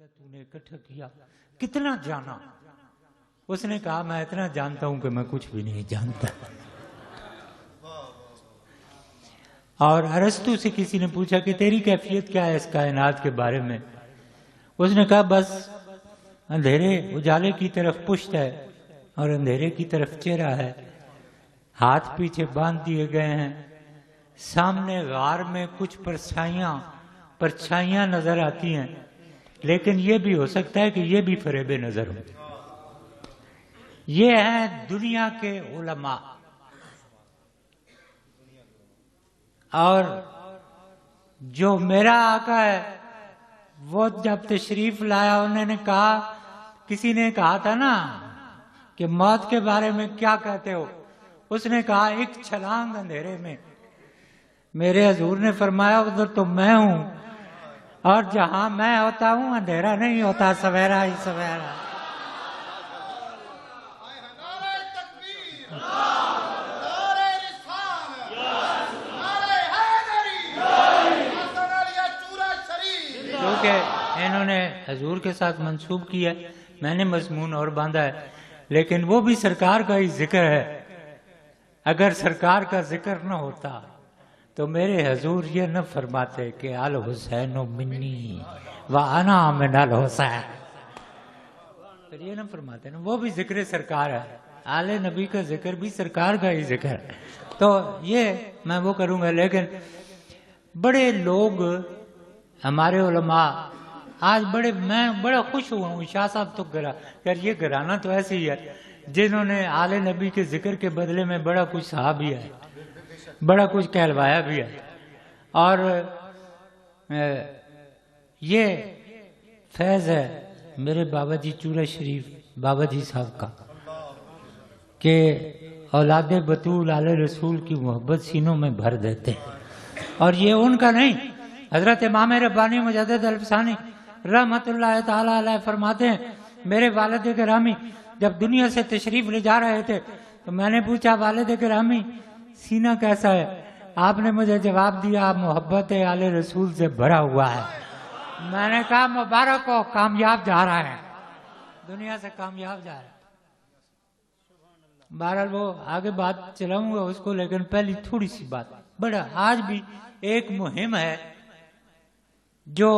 تو نے اکٹھا کیا کتنا جانا؟ اس نے کہا میں اتنا جانتا ہوں کہ میں کچھ بھی نہیں جانتا. اور ارسطو سے کسی نے پوچھا کہ تیری کیفیت کیا ہے اس کائنات کے بارے میں؟ اس نے کہا بس اندھیرے اجالے کی طرف پشت ہے اور اندھیرے کی طرف چہرہ ہے، ہاتھ پیچھے باندھ دیے گئے ہیں، سامنے غار میں کچھ پرچھائیاں نظر آتی ہیں، لیکن یہ بھی ہو سکتا ہے کہ یہ بھی فریب نظر ہو. یہ ہیں دنیا کے علماء. اور جو میرا آقا ہے وہ جب تشریف لایا انہوں نے کہا، کسی نے کہا تھا نا کہ موت کے بارے میں کیا کہتے ہو؟ اس نے کہا ایک چھلانگ اندھیرے میں. میرے حضور نے فرمایا ادھر تو میں ہوں، اور جہاں میں ہوتا ہوں اندھیرا نہیں ہوتا، سویرا ہی سویرا. کیونکہ انہوں نے حضور کے ساتھ منسوب کیا، میں نے مضمون اور باندھا ہے، لیکن وہ بھی سرکار کا ہی ذکر ہے. اگر سرکار کا ذکر نہ ہوتا تو میرے حضور یہ نہ فرماتے کہ الحسین منی وانا من الحسین، پھر یہ نہ فرماتے نا. وہ بھی ذکر سرکار ہے، آل نبی کا ذکر بھی سرکار کا ہی ذکر ہے. تو یہ میں وہ کروں گا. لیکن بڑے لوگ ہمارے علماء آج میں بڑا خوش ہوا ہوں. شاہ صاحب تو یار یہ گھرانہ تو ایسے ہی ہے جنہوں نے آل نبی کے ذکر کے بدلے میں بڑا کچھ سہا بھی ہے، بڑا کچھ کہلوایا بھی ہے. اور یہ فیض ہے میرے بابا جی چورا شریف بابا جی صاحب کا کہ اولاد بطول آل رسول کی محبت سینوں میں بھر دیتے ہیں. اور یہ ان کا نہیں، حضرت امام ربانی مجدد الفسانی رحمت اللہ تعالی علیہ فرماتے ہیں میرے والد گرامی جب دنیا سے تشریف لے جا رہے تھے تو میں نے پوچھا والد گرامی سینہ کیسا ہے؟ آپ نے مجھے جواب دیا محبت آل رسول سے بھرا ہوا ہے. میں نے کہا مبارک ہو، کامیاب جا رہا ہے، دنیا سے کامیاب جا رہا ہے. بہرحال وہ آگے بات چلاؤں گا اس کو، لیکن پہلی تھوڑی سی بات. بڑا آج بھی ایک مہم ہے جو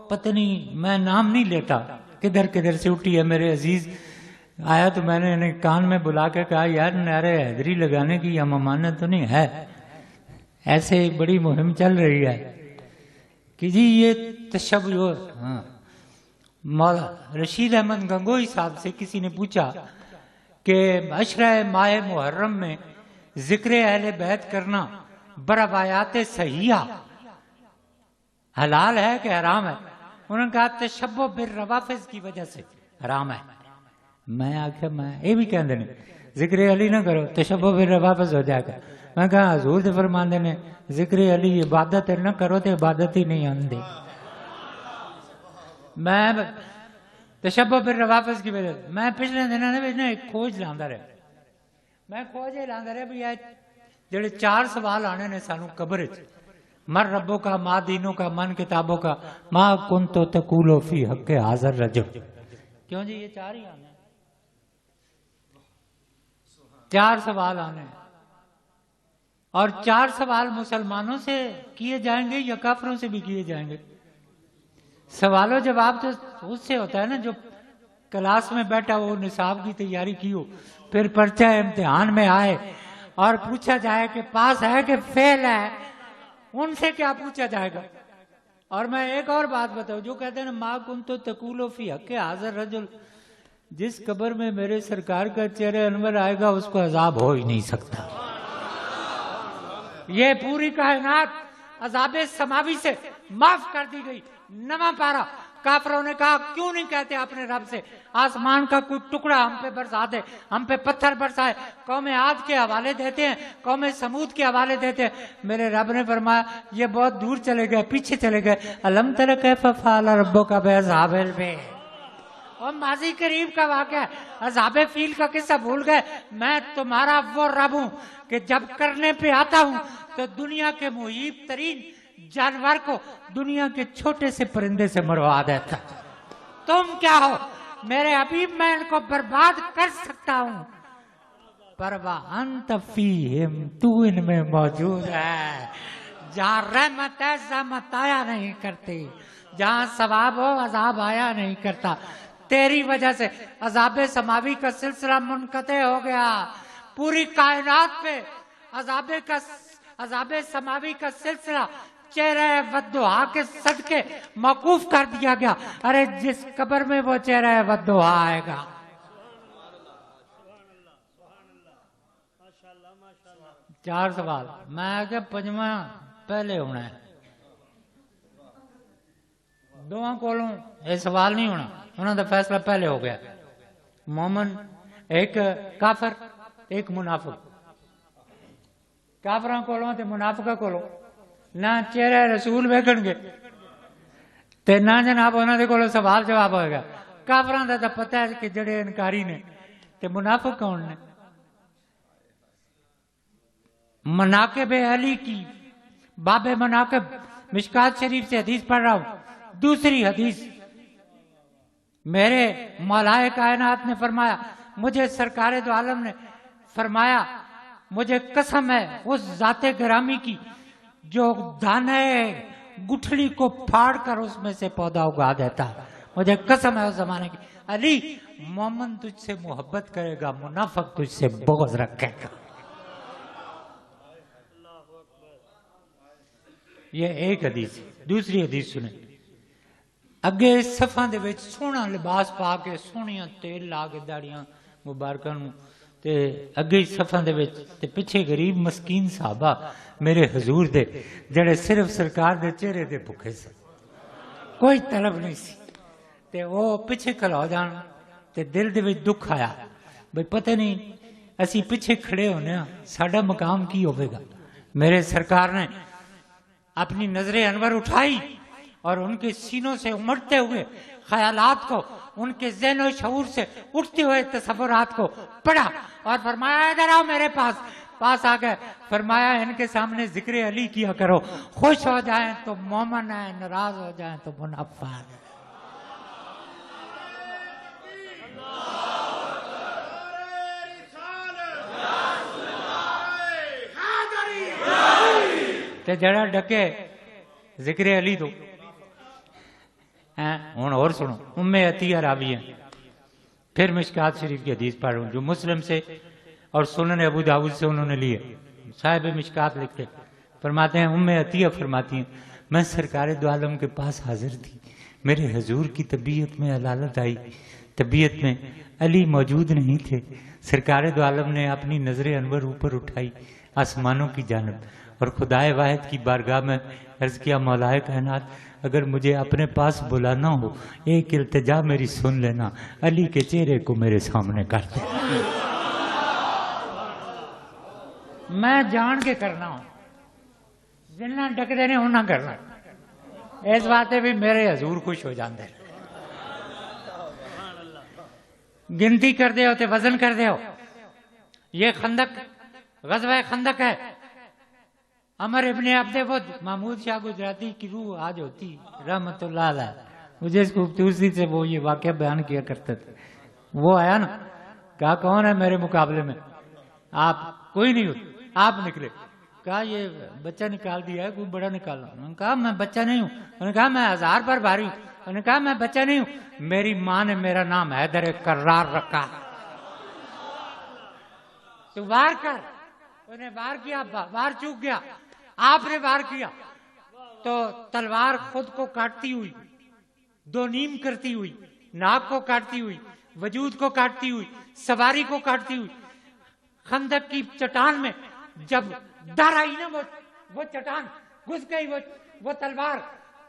پتہ نہیں میں نام نہیں لیتا کدھر کدھر سے اٹھی ہے. میرے عزیز آیا تو میں نے انہیں کان میں بلا کے کہا یار نعرہ حیدری لگانے کی یہ ممانعت تو نہیں ہے. ایسے بڑی مہم چل رہی ہے کہ جی یہ تشبیہ. رشید احمد گنگوئی صاحب سے کسی نے پوچھا کہ عشرہ ماہ محرم میں ذکر اہل بیت کرنا بروایات صحیحہ حلال ہے کہ حرام ہے؟ انہوں نے کہا تشبہ بالروافض کی وجہ سے حرام ہے. میں آخیا میں یہ بھی کہہ دینے ذکر علی نہ کرو تشبہ بالروافض ہو جائے گا. میں کہا حضور دے فرماندے نے ذکر علی عبادت نہ کرو تو عبادت ہی نہیں آندے. میں تشبہ بالروافض کی وجہ سے میں پچھلے دنوں نے ایک کھوج لاندا رہا. میں کھوج یہ لاندا رہا بھی جڑے 4 سوال آنے نے سانو قبر وچ، مر ربوں کا، ماں دینوں کا، من کتابوں کا، ماں کنتو تقولو فی حق حاضر رجب. کیوں جی یہ 4 ہی آنے، 4 سوال آنے. اور 4 سوال مسلمانوں سے کیے جائیں گے یا کافروں سے بھی کیے جائیں گے؟ سوال و جواب تو اس سے ہوتا ہے نا جو کلاس میں بیٹھا وہ نصاب کی تیاری کی ہو، پھر پرچہ امتحان میں آئے اور پوچھا جائے کہ پاس ہے کہ فیل ہے. ان سے کیا پوچھا جائے گا؟ اور میں ایک اور بات بتاؤں، جو کہتے ہیں نا ما کنتو تقولو فی حق حاضر رجل، جس قبر میں میرے سرکار کا چہرہ انور آئے گا اس کو عذاب ہو ہی نہیں سکتا. یہ پوری کائنات عذاب سماوی سے معاف کر دی گئی. نواں پارا. کافروں نے کہا کیوں نہیں کہتے اپنے رب سے آسمان کا کوئی ٹکڑا ہم پہ برسا دے، ہم پہ پتھر برسائے. قوم عاد کے حوالے دیتے ہیں، قوم سمود کے حوالے دیتے ہیں. میرے رب نے فرمایا یہ بہت دور چلے گئے، پیچھے چلے گئے. الم تر کیف فعل ربک باصحاب الفیل، اور ماضی قریب کا واقعہ ہے. اصحاب فیل کا قصہ بھول گئے. میں تمہارا وہ رب ہوں کہ جب کرنے پہ آتا ہوں تو دنیا کے محیط ترین جانور کو دنیا کے چھوٹے سے پرندے سے مروا دیتا. تم کیا ہو؟ میرے حبیب میں ان کو برباد کر سکتا ہوں، پر وَأَنْتَ فِيهِمْ، تو ان میں موجود ہے۔ جہاں رحمت ہے زحمت آیا نہیں کرتی، جہاں ثواب ہو عذاب آیا نہیں کرتا۔ تیری وجہ سے عذاب سماوی کا سلسلہ منقطع ہو گیا، پوری کائنات پہ عذاب سماوی کا سلسلہ چہرہ والضحیٰ کے صدقے موقوف کر دیا گیا۔ ارے جس قبر میں وہ چہرہ والضحیٰ آئے گا۔ چار سوال، میں آگے پنجواں پہلے ہونا ہے، دونوں کولوں یہ سوال نہیں ہونا، انہوں نے فیصلہ پہلے ہو گیا۔ مومن ایک کافر ایک منافق، کافراں کولوں تے منافقاں کولوں نہ چہرہ رسول ویکھن گے تے نہ جناب انہاں دے کولوں سوال جواب ہوئے گا۔ کافراں دا تے پتہ ہے کہ جڑے انکاری نے، تے منافق کون نے؟ مناقب علی کی باب مناقب مشکات شریف سے حدیث پڑھ رہا ہوں، دوسری حدیث، میرے مولائے کائنات نے فرمایا، مجھے سرکار دو عالم نے فرمایا، مجھے قسم ہے اس ذات گرامی کی جو دانے گٹھلی کو پھاڑ کر اس میں سے پودا اگا دیتا، مجھے قسم ہے اس زمانے کی، علی مومن تجھ سے محبت کرے گا، منافق تجھ سے بغض رکھے گا۔ یہ ایک حدیث۔ دوسری حدیث سنیں، اگے صفاں دے وچ سونا لباس پا کے سونیاں تیل لا کے داڑیاں مبارکاں نوں تے اگے صفاں دے وچ تے پیچھے غریب مسکین صحابہ میرے حضور دے جڑے صرف سرکار دے چہرے دے بھکھے سے، کوئی طلب نہیں سی، تے وہ پیچھے کھلو جان تے دل دے وچ دکھ آیا بھئی پتہ نہیں اسی پیچھے کھڑے ہونے ہاں ساڈا مقام کی ہوے گا۔ میرے سرکار نے اپنی نظر انور اٹھائی اور ان کے سینوں سے امڑتے ہوئے خیالات کو، ان کے ذہن و شعور سے اٹھتے ہوئے تصورات کو پڑھا اور فرمایا ادھر آؤ میرے پاس آ گئے، فرمایا ان کے سامنے ذکر علی کیا کرو، خوش ہو جائیں تو مومن ہیں، ناراض ہو جائیں تو منافق ہیں۔ تے جڑا ڈکے ذکر علی تو ہوں اور سنو، ام عطیہ راوی ہیں، پھر مشکات شریف کی حدیث پڑھ رہا ہوں جو مسلم سے اور سنن ابو داؤد سے انہوں نے لیے، صاحب مشکات لکھتے فرماتے ہیں، ام عطیہ فرماتی ہیں میں سرکار دو عالم کے پاس حاضر تھی، میرے حضور کی طبیعت میں علالت آئی، طبیعت میں علی موجود نہیں تھے، سرکار دو عالم نے اپنی نظر انور اوپر اٹھائی آسمانوں کی جانب اور خدائے واحد کی بارگاہ میں عرض کیا، مولائے کائنات اگر مجھے اپنے پاس بلانا ہو ایک التجا میری سن لینا، علی کے چہرے کو میرے سامنے کر دے۔ میں جان کے کرنا ہوں، جنہ ڈکدے نے انہاں کرنا، اس باتیں بھی میرے حضور خوش ہو جاندے، گنتی کر دے ہو تے وزن کر دے ہو۔ یہ خندق غزوہ خندق ہے، عمر ابن عبد ود، محمود شاہ گجراتی کی روح آج ہوتی رحمت اللہ علیہ، مجھے اس خوبصورتی سے وہ یہ واقعہ بیان کیا کرتے تھے۔ وہ آیا نا، کہا کون ہے میرے مقابلے میں؟ آپ کوئی نہیں ہوتے، آپ نکلے، کہا یہ بچہ نکال دیا ہے، کوئی بڑا نکالا۔ انہوں نے کہا میں بچہ نہیں ہوں، انہوں نے کہا میں 1000 پر بھاری ہوں، انہوں نے کہا میں بچہ نہیں ہوں، میری ماں نے میرا نام حیدر کرار رکھا، تو وار کر۔ انہیں وار کیا، وار چوک گیا، آپ نے وار کیا تو تلوار خود کو کاٹتی ہوئی، دو نیم کرتی ہوئی، ناک کو کاٹتی ہوئی، وجود کو کاٹتی ہوئی، سواری کو کاٹتی ہوئی، خندق کی چٹان میں جب ڈر آئی نا وہ چٹان گھس گئی وہ تلوار،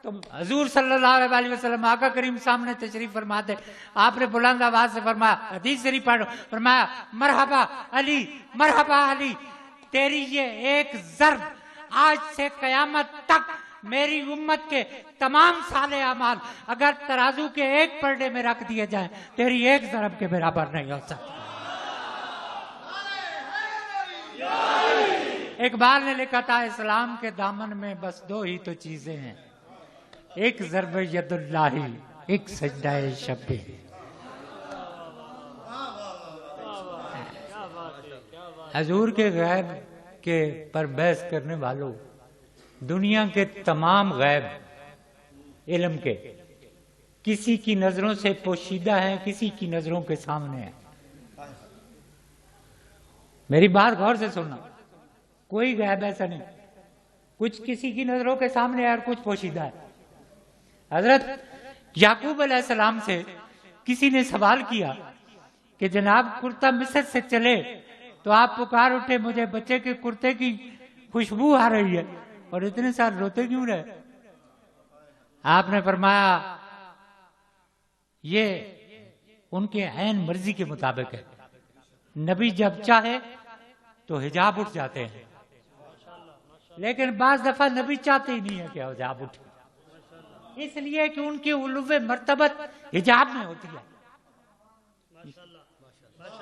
تو حضور صلی اللہ علیہ وسلم آقا کریم سامنے تشریف فرماتے، آپ نے بلند آواز سے فرمایا، حدیث شریف پڑھو، فرمایا مرحبا علی، مرحبا علی، تیری یہ ایک ضرب آج سے قیامت تک میری امت کے تمام صالح اعمال اگر ترازو کے ایک پرڈے میں رکھ دیے جائیں تیری ایک ضرب کے برابر نہیں ہو سکتا۔ اقبال نے لکھا تھا اسلام کے دامن میں بس 2 ہی تو چیزیں ہیں، ایک ضرب ید اللہ ایک سجدہ شب ہے۔ حضور کے غیب کے پر بحث کرنے والوں، دنیا کے تمام غیب علم کے کسی کی نظروں سے پوشیدہ ہے، کسی کی نظروں کے سامنے ہے۔ میری بات غور سے سننا، کوئی غیب ایسا نہیں، کچھ کسی کی نظروں کے سامنے ہے اور کچھ پوشیدہ ہے۔ حضرت یعقوب علیہ السلام سے کسی نے سوال کیا کہ جناب کرتا مصر سے چلے تو آپ پکار اٹھے مجھے بچے کے کرتے کی خوشبو آ رہی ہے اور اتنے سال روتے کیوں رہے؟ آپ نے فرمایا یہ ان کے عین مرضی کے مطابق ہے، نبی جب چاہے تو حجاب اٹھ جاتے ہیں، لیکن بعض دفعہ نبی چاہتے ہی نہیں ہے کہ حجاب اٹھے، اس لیے کہ ان کی علو مرتبت حجاب میں ہوتی ہے،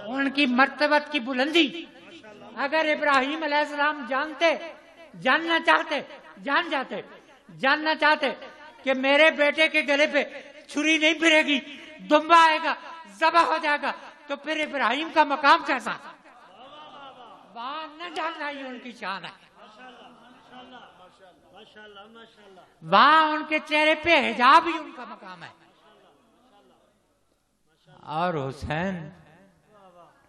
ان کی مرتبت کی بلندی اگر ابراہیم علیہ السلام جاننا چاہتے کہ میرے بیٹے کے گلے پہ چھری نہیں پھرے گی، دمبا آئے گا، ذبح ہو جائے گا، تو پھر ابراہیم کا مقام کیسا؟ وہاں نہ جاننا ہی ان کی شان ہے، وہاں ان کے چہرے پہ حجاب ہی ان کا مقام ہے۔ اور حسین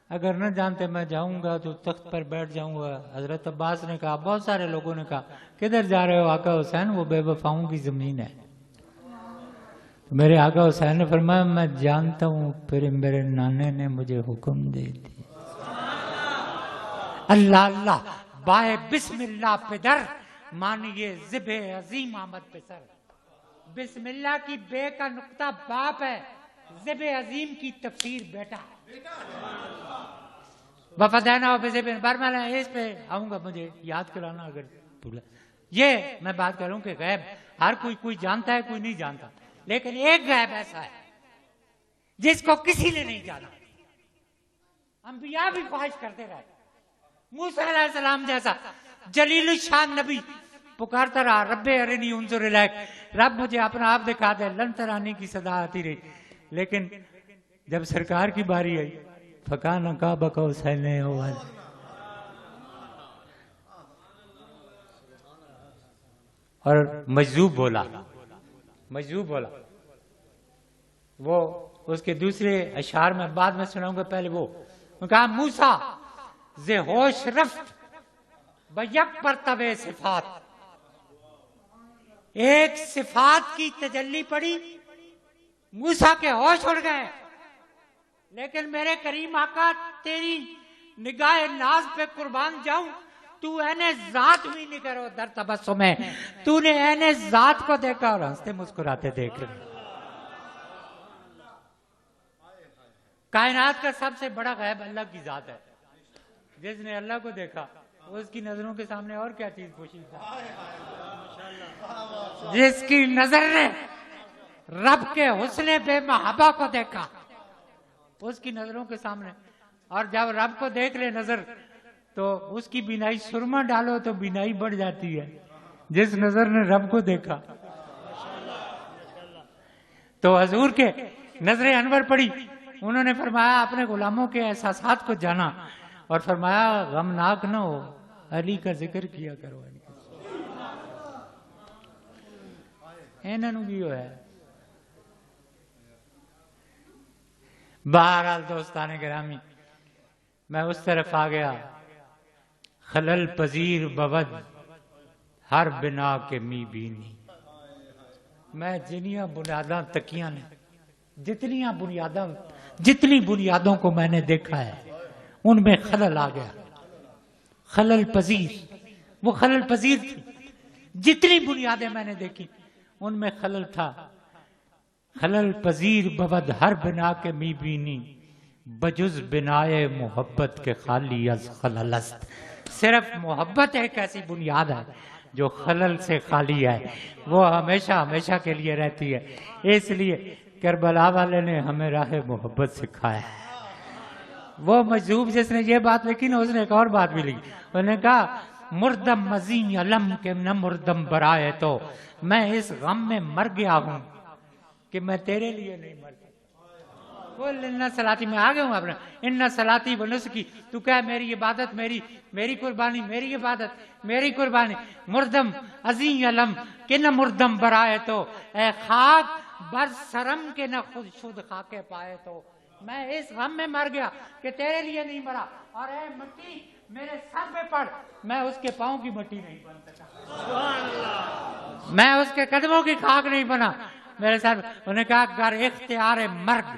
اگر نہ جانتے میں جاؤں گا تو تخت پر بیٹھ جاؤں گا۔ حضرت عباس نے کہا، بہت سارے لوگوں نے کہا کدھر جا رہے ہو آقا حسین، وہ بے وفاؤں کی زمین ہے۔ میرے آقا حسین نے فرمایا میں جانتا ہوں، پھر میرے نانے نے مجھے حکم دے دی، اللہ اللہ بائے بسم اللہ پدر مانیے ذبح عظیم آمد پہ سر۔ بسم اللہ کی بے کا نقطہ باپ ہے، ذبح عظیم کی تفسیر بیٹا۔ وفدینا بذبح برملا، اس پہ آؤں گا، مجھے یاد کرانا اگر بھولا۔ یہ میں بات کروں کہ غیب ہر کوئی جانتا ہے، کوئی نہیں جانتا، لیکن ایک غیب ایسا ہے جس کو کسی نے نہیں جانا۔ انبیاء بھی خواہش کرتے رہے، موسیٰ علیہ السلام جیسا جلیل الشان نبی پکارتا رہا، رب ارنی انظر الیک، رب مجھے اپنا آپ دکھا دے، لن ترانی کی صدا آتی رہی، لیکن جب سرکار کی باری آئی فکان قاب قوسین او ادنی، اور مجذوب بولا، وہ اس کے دوسرے اشعار میں بعد میں سناؤں گا، پہلے وہ کہا موسیٰ ز ہوش رفت بیک پرتو صفات، ایک صفات کی تجلی پڑی، موسیٰ کے ہوش اڑ گئے، لیکن میرے کریم آقا تیری نگاہ ناز پہ قربان جاؤں، تو عین ذات بھی نہیں کرو در تبسم ہے، تو نے عین ذات کو دیکھا اور ہنستے مسکراتے دیکھ رہے۔ کائنات کا سب سے بڑا غیب اللہ کی ذات ہے، جس نے اللہ کو دیکھا اس کی نظروں کے سامنے اور کیا چیز پوشیدہ ہے؟ جس کی نظر نے رب کے حسن بے محبہ کو دیکھا اس کی نظروں کے سامنے، اور جب رب کو دیکھ لے نظر تو اس کی بینائی سرما ڈالو تو بینائی بڑھ جاتی ہے، جس نظر نے رب کو دیکھا۔ تو حضور کے نظر انور پڑی، انہوں نے فرمایا اپنے غلاموں کے احساسات کو جانا اور فرمایا غمناک نہ ہو، علی کا ذکر کیا کرو، ہے۔ بہرحال دوستان گرامی، میں اس طرف آ گیا، خلل پذیر بود ہر بنا کے می بینی، میں جنیاں بنیاداں تکیاں نے، جتنی بنیادوں کو میں نے دیکھا ہے ان میں خلل آ گیا، خلل پذیر، وہ خلل پذیر تھی، جتنی بنیادیں میں نے دیکھی ان میں خلل تھا۔ خلل پذیر بود ہر بنا کے می بینی، بجز بنائے محبت کے خالی از خلل است، صرف محبت ایک ایسی بنیاد ہے جو خلل سے خالی ہے، وہ ہمیشہ کے لیے رہتی ہے۔ اس لیے کربلا والے نے ہمیں راہ محبت سکھایا ہے۔ وہ مجذوب جس نے یہ بات لکھی نا، اس نے ایک اور بات بھی لکھی، انہوں نے کہا مردم مزین علم کے نہ مردم برائے، تو میں اس غم میں مر گیا ہوں کہ میں تیرے لیے نہیں مر سکتا. بول ان صلاتی، میں آ گیا ہوں اپنا، ان صلاتی و نسکی، تو کہہ میری عبادت، میری قربانی، میری عبادت، میری قربانی. مردم عظیم علم کہ نہ مردم برائے تو، اے خاک بر سرم کے نہ خود شد خاکے پائے تو. میں اس غم میں مر گیا کہ تیرے لیے نہیں مرا، اور اے مٹی میرے سر پہ پڑ، میں اس کے پاؤں کی مٹی نہیں بن سکا، میں اس کے قدموں کی خاک نہیں بنا میرے سر. انہوں نے کہا گر اختیار مرگ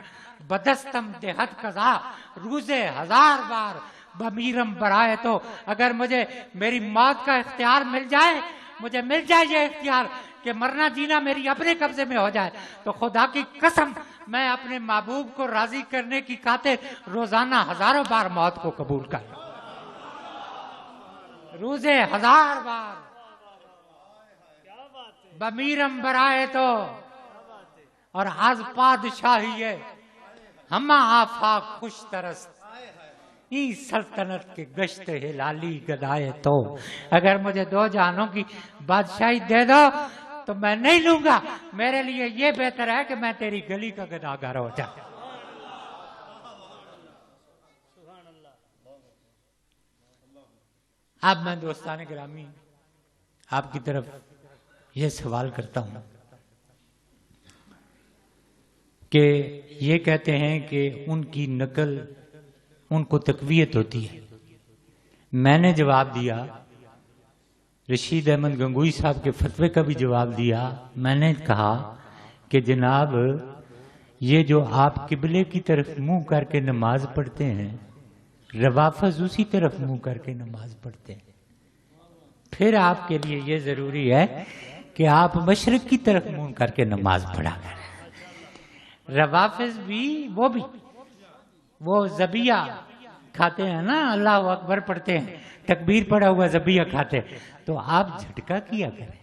بدستم دہت قضا، روزے ہزار بار بمیرم برائے تو. اگر مجھے میری موت کا اختیار مل جائے، مجھے مل جائے یہ اختیار کہ مرنا جینا میری اپنے قبضے میں ہو جائے، تو خدا کی قسم میں اپنے محبوب کو راضی کرنے کی خاطر روزانہ ہزاروں بار موت کو قبول کر لوں، روزے ہزار بار بمیرم برائے تو. اور آز پادشاہی ہے ہما آفاق خوش ترست، ای سلطنت کے گشت ہلالی گدائے تو. اگر مجھے دو جہانوں کی بادشاہی دے دو تو میں نہیں لوں گا، میرے لیے یہ بہتر ہے کہ میں تیری گلی کا گداگر ہو جاؤں. اب میں دوستان گرامی آپ کی طرف یہ سوال کرتا ہوں کہ یہ کہتے ہیں کہ ان کی نقل ان کو تقویت ہوتی ہے. میں نے جواب دیا، رشید احمد گنگوئی صاحب کے فتوے کا بھی جواب دیا. میں نے کہا کہ جناب یہ جو آپ قبلے کی طرف منہ کر کے نماز پڑھتے ہیں، روافض اسی طرف منہ کر کے نماز پڑھتے ہیں. پھر آپ کے لیے یہ ضروری ہے کہ آپ مشرق کی طرف منہ کر کے نماز پڑھا کریں. روافض بھی وہ ذبیحہ کھاتے ہیں نا، اللہ اکبر پڑھتے ہیں، تکبیر پڑھا ہوا ذبیحہ کھاتے، تو آپ جھٹکا کیا کریں،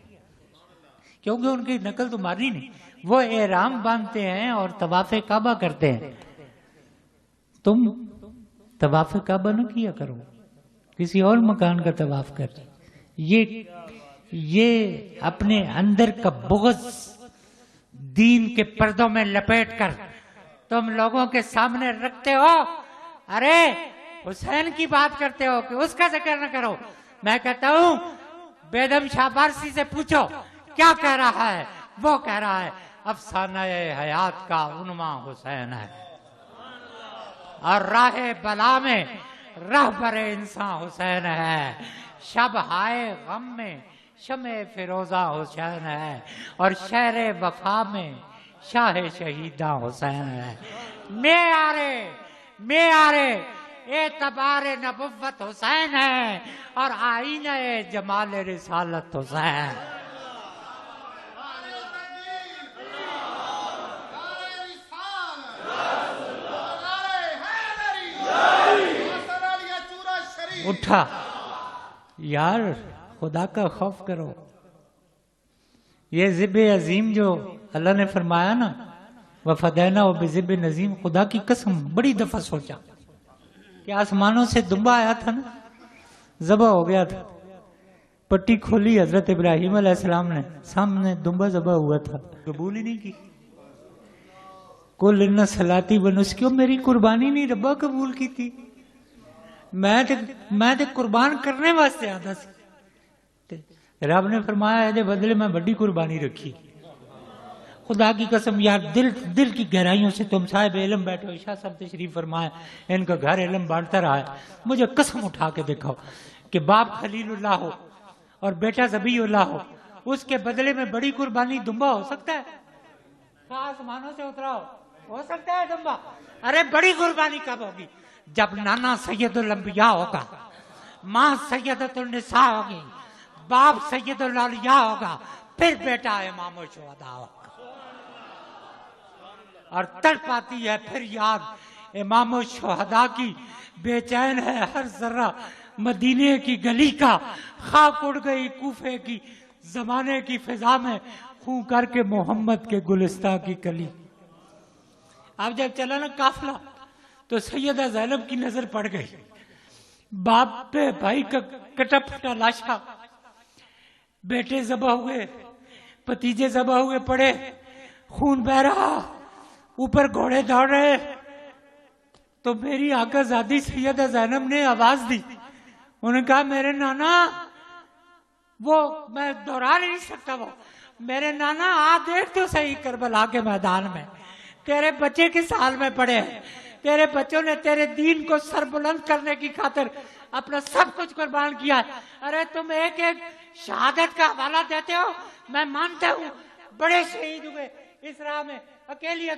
کیونکہ ان کی نقل تو مانی نہیں. وہ احرام باندھتے ہیں اور طواف کعبہ کرتے ہیں، تم طواف کعبہ نہ کیا کرو، کسی اور مکان کا طواف کر. یہ اپنے اندر کا بغض دین کے پردوں میں لپیٹ کر تم لوگوں کے سامنے رکھتے ہو. ارے حسین کی بات کرتے ہو کہ اس کا ذکر نہ کرو. میں کہتا ہوں بیدم شاہ بارسی سے پوچھو کیا کہہ رہا ہے. وہ کہہ رہا ہے افسانہ حیات کا عنواں حسین ہے، اور راہ بلا میں رہبر انسان حسین ہے. شب ہائے غم میں شمع فیروزہ حسین ہے، اور شہر وفا میں شاہ شہیدہ حسین ہے. معیارے اعتبار نبوت حسین ہے، اور آئینہ جمال رسالت حسین. اٹھا یار، خدا کا خوف کرو. یہ ذبح عظیم جو اللہ نے فرمایا نا، وَفَدَيْنَاهُ بِذِبْحٍ عَظِيمٍ، خدا کی قسم بڑی دفعہ سوچا کہ آسمانوں سے دمبا آیا تھا نا، ذبح ہو گیا تھا، پٹی کھولی حضرت ابراہیم علیہ السلام نے، سامنے دمبا ذبح ہوا تھا، قبول ہی نہیں کی. قُلْ إِنَّ صَلَاتِي وَنُسُكِي، میری قربانی نہیں ربا قبول کی تھی، میں تے قربان کرنے واسطے آتا سی. رب نے فرمایا ہے بدلے میں بڑی قربانی رکھی. خدا کی قسم یار، دل کی گہرائیوں سے تم صاحب علم بیٹھے ہو، شاہ صاحب تشریف فرمائے، ان کا گھر علم بانٹتا رہا ہے. مجھے قسم اٹھا کے دکھاؤ کہ باپ خلیل اللہ ہو اور بیٹا ذبیح اللہ ہو، اس کے بدلے میں بڑی قربانی دمبا ہو سکتا ہے؟ آسمانوں سے اترا ہو سکتا ہے دمبا؟ ارے بڑی قربانی کب ہوگی؟ جب نانا سید الانبیاء ہوگا، ماں سیدۃ النساء ہوگی، باپ سید الاولیاء ہوگا، پھر بیٹا امام الشہداء ہوگا. اور تڑپ آتی ہے پھر یاد امام الشہداء کی، بے چین ہے ہر ذرہ مدینے کی گلی کا. خاک اڑ گئی کوفے کی زمانے کی فضا میں، خوں کر کے محمد کے گلستہ کی کلی. اب جب چلا نا قافلہ تو سیدہ زینب کی نظر پڑ گئی، باپ پہ بھائی کا کٹا پھٹا لاشا، بیٹے ذبح ہوئے، بھتیجے ذبح ہوئے پڑے، خون بہ رہا، اوپر گھوڑے دوڑ رہے، تو میری آقا زادی سیدہ زینب نے آواز دی، انہوں نے کہا میرے نانا، وہ میں دوہرا نہیں سکتا، وہ میرے نانا آ دیکھ تو صحیح کربلا کے میدان میں تیرے بچے کس حال میں پڑے ہیں، تیرے بچوں نے تیرے دین کو سر بلند کرنے کی خاطر اپنا سب کچھ قربان کیا ہے۔ ارے تم ایک ایک شہادت کا حوالہ دیتے ہو، میں مانتا ہوں بڑے شہید ہوئے اس راہ میں اکیلی،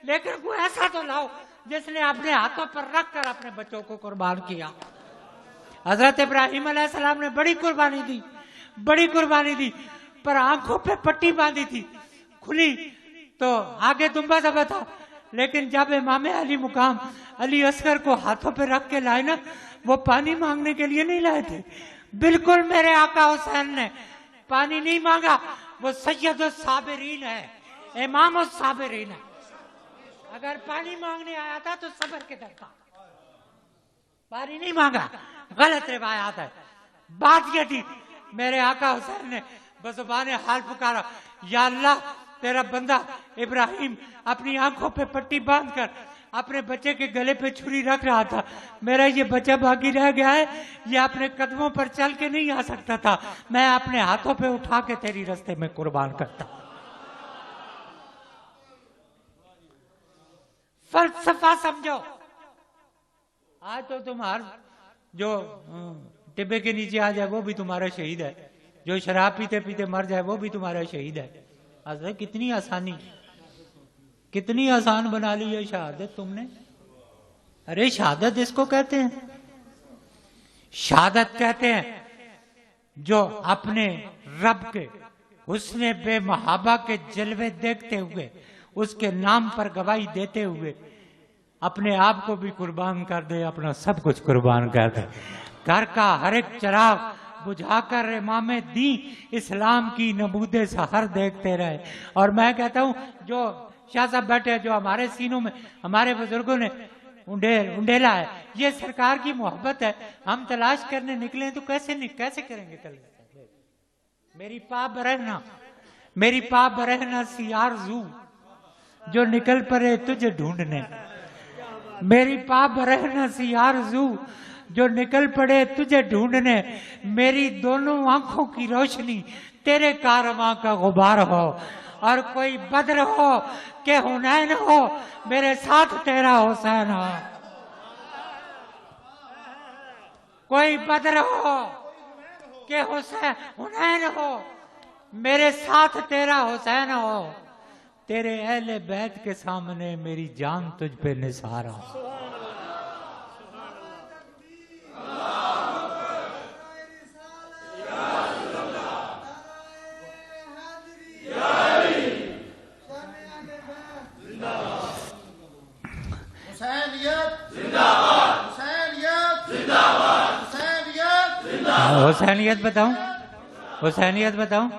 لیکن کوئی ایسا تو لاؤ جس نے اپنے ہاتھوں پر رکھ کر اپنے بچوں کو قربان کیا۔ حضرت ابراہیم علیہ السلام نے بڑی قربانی دی، پر آنکھوں پہ پٹی باندھی تھی، کھلی تو آگے دمبا دبا تھا، لیکن جب امام علی مقام علی اصغر کو ہاتھوں پہ رکھ کے لائے نا، وہ پانی مانگنے کے لیے نہیں لائے تھے، بالکل میرے آقا حسین نے پانی نہیں مانگا، وہ سید الصابرین ہے، امام الصابرین ہے، اگر پانی مانگنے آیا تھا تو صبر کے در تھا، پانی نہیں مانگا، غلط روایات ہے۔ بات یہ تھی میرے آقا حسین نے بزبان حال پکارا، یا اللہ تیرا بندہ ابراہیم اپنی آنکھوں پہ پٹی باندھ کر اپنے بچے کے گلے پہ چھری رکھ رہا تھا، میرا یہ بچہ باقی رہ گیا ہے، یہ اپنے قدموں پر چل کے نہیں آ سکتا تھا، میں اپنے ہاتھوں پہ اٹھا کے تیری رستے میں قربان کرتا۔ فلسفہ سمجھو، آج تو تمہار جو ٹبے کے نیچے آ جائے وہ بھی تمہارا شہید ہے، جو شراب پیتے پیتے مر جائے وہ بھی تمہارا شہید ہے۔ حضرت کتنی آسان بنا لی ہے شہادت تم نے۔ ارے شہادت اس کو کہتے ہیں، شہادت کہتے ہیں جو اپنے رب کے حسن بے محابہ کے جلوے دیکھتے ہوئے، اس کے نام پر گواہی دیتے ہوئے اپنے آپ کو بھی قربان کر دے، اپنا سب کچھ قربان کر دے، گھر کا ہر ایک چراغ بجھا کر امام دین اسلام کی نمود سحر دیکھتے رہے۔ اور میں کہتا ہوں جو شاہ صاحب بیٹھے جو ہمارے سینوں میں ہمارے بزرگوں نے انڈیلا ہے، یہ سرکار کی محبت ہے، ہم تلاش کرنے نکلے تو کیسے کریں گے؟ میری پا برہنا سی آرزو جو نکل پڑے تجھے ڈھونڈنے، میری پا برہنا سی آرزو جو نکل پڑے تجھے ڈھونڈنے، میری دونوں آنکھوں کی روشنی تیرے کارواں کا غبار ہو، اور کوئی بدر ہو کہ حنین ہو، میرے ساتھ تیرا حسین ہو، کوئی بدر ہو کہ حنین ہو، میرے ساتھ تیرا حسین ہو، تیرے اہل بیت کے سامنے میری جان تجھ پہ نثار ہو۔ حسینیت بتاؤں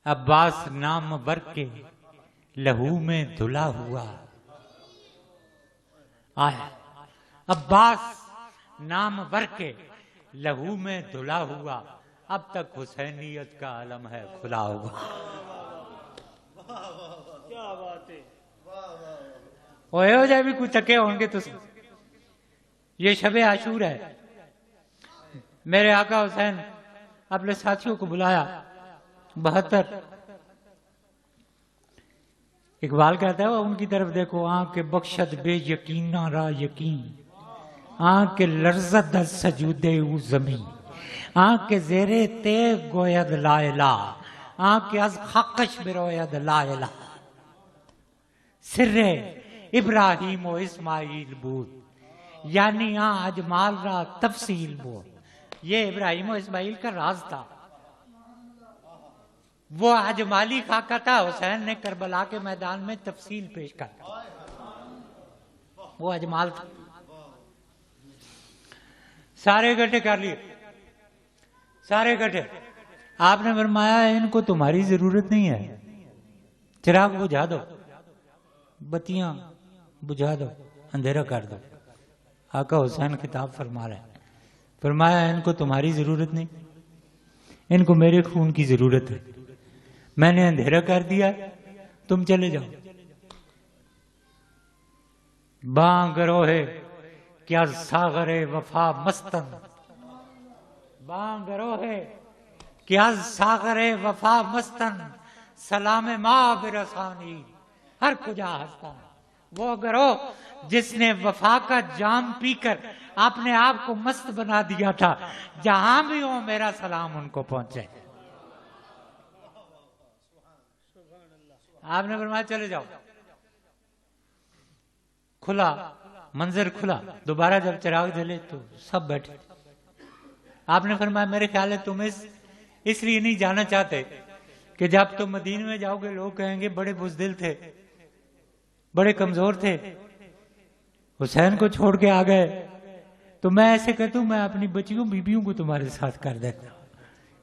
عباس نام ور کے لہو میں دھلا ہوا آیا، عباس نام ور کے لہو میں دھلا ہوا، اب تک حسینیت کا علم ہے کھلا ہوا۔ کیا بات ہے، ہوئے ہو جائے بھی کوئی تکے ہوں گے تو یہ شب عاشور ہے، میرے آقا حسین اپنے ساتھیوں کو بلایا 72، اقبال کہتا ہے وہ ان کی طرف دیکھو، آنکھ کے بخشد بے یقینا را یقین، آنکھ کے لرزد از سجودے او زمین، آنکھ کے زیرے تیغ گوید لا الہ، آنکھ کے از خقش بروید لا الہ، سر ابراہیم و اسماعیل بود، یعنی اجمال را تفصیل بود۔ یہ ابراہیم و اسماعیل کا راز تھا، وہ اجمالی خاکہ تھا، حسین نے کربلا کے میدان میں تفصیل پیش کر، وہ اجمال تھا۔ سارے اکٹھے کر لیے، سارے اکٹھے، آپ نے فرمایا ان کو تمہاری ضرورت نہیں ہے، چراغ بجھا دو، بتیاں بجھا دو، اندھیرا کر دو۔ آقا حسین خطاب فرما رہے ہیں، فرمایا ان کو تمہاری ضرورت نہیں، ان کو میرے خون کی ضرورت ہے، میں نے اندھیرا کر دیا، تم چلے جاؤ۔ باں گروہے کیا ساغر وفا مستن، باں گروہے کیا ساغر وفا مستن، سلام ماں برسانی ہر کجا ہستن۔ وہ گروہ جس نے وفا کا جام پی کر اپنے آپ کو مست بنا دیا تھا، جہاں بھی ہو میرا سلام ان کو پہنچے۔ آپ نے فرمایا چلے جاؤ۔ کھلا منظر کھلا، دوبارہ جب چراغ جلے تو سب بیٹھے۔ آپ نے فرمایا میرے خیال ہے تم اس لیے نہیں جانا چاہتے کہ جب تم مدینے میں جاؤ گے لوگ کہیں گے بڑے بزدل تھے، بڑے کمزور تھے، حسین کو چھوڑ کے آ گئے۔ تو میں ایسے کہتا ہوں میں اپنی بچیوں بیبیوں کو تمہارے ساتھ کر دیتا ہوں،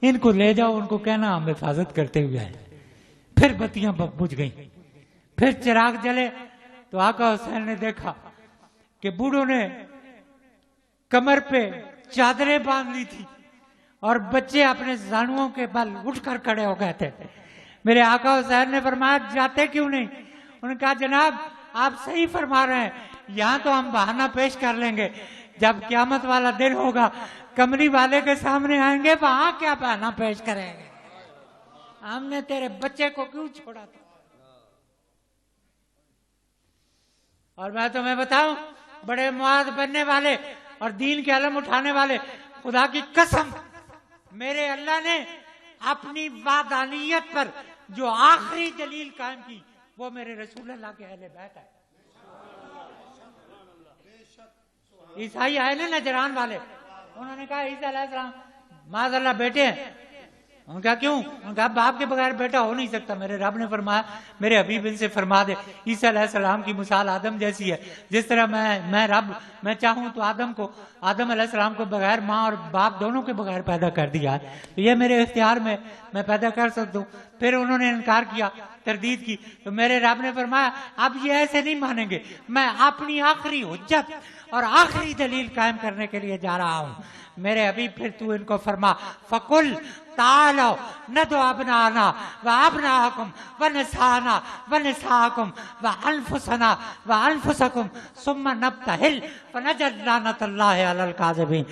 ان کو لے جاؤ، ان کو کہنا ہم حفاظت کرتے ہوئے آئے۔ پھر بتیاں بجھ گئیں، پھر چراغ جلے تو آقا حسین نے دیکھا کہ بوڑھوں نے کمر پہ چادریں باندھ لی تھی اور بچے اپنے زانوؤں کے بل اٹھ کر کھڑے ہو گئے تھے۔ میرے آقا حسین نے فرمایا جاتے کیوں نہیں؟ انہوں نے کہا جناب آپ صحیح فرما رہے ہیں، یہاں تو ہم بہانہ پیش کر لیں گے، جب قیامت والا دن ہوگا کمری والے کے سامنے آئیں گے وہاں کیا بہانہ پیش کریں گے؟ ہم نے تیرے بچے کو کیوں چھوڑا تھا؟ اور میں تمہیں بتاؤں بڑے معاذ بننے والے اور دین کے علم اٹھانے والے، خدا کی قسم میرے اللہ نے اپنی وحدانیت پر جو آخری دلیل قائم کی وہ میرے رسول اللہ کے اہل بیت ہے۔ عیسائی آئے نا نجران والے، انہوں نے کہا عیسیٰ علیہ السلام معاذ اللہ بیٹے ہیں۔ انہوں نے کہا کیوں؟ انہوں نے کہا باپ کے بغیر بیٹا ہو نہیں سکتا۔ میرے رب نے فرمایا میرے حبیب ان سے فرما دے عیسیٰ علیہ السلام کی مثال آدم جیسی ہے، جس طرح میں رب میں چاہوں تو آدم علیہ السلام کو بغیر ماں اور باپ دونوں کے بغیر پیدا کر دیا ہے، تو یہ میرے اختیار میں پیدا کر سکتا ہوں۔ پھر انہوں نے انکار کیا، تردید کی، تو میرے رب نے فرمایا اب یہ ایسے نہیں مانیں گے، میں اپنی آخری حجت اور آخری دلیل قائم کرنے کے لیے جا رہا ہوں۔ میرے حبیب پھر تو ان کو فرما فَقُلْ تعالوا ندعو ابناءنا وابناءکم ونساءنا ونساءکم وانفسنا وانفسکم ثم نبتہل فنجعل لعنۃ اللہ علی الکاذبین۔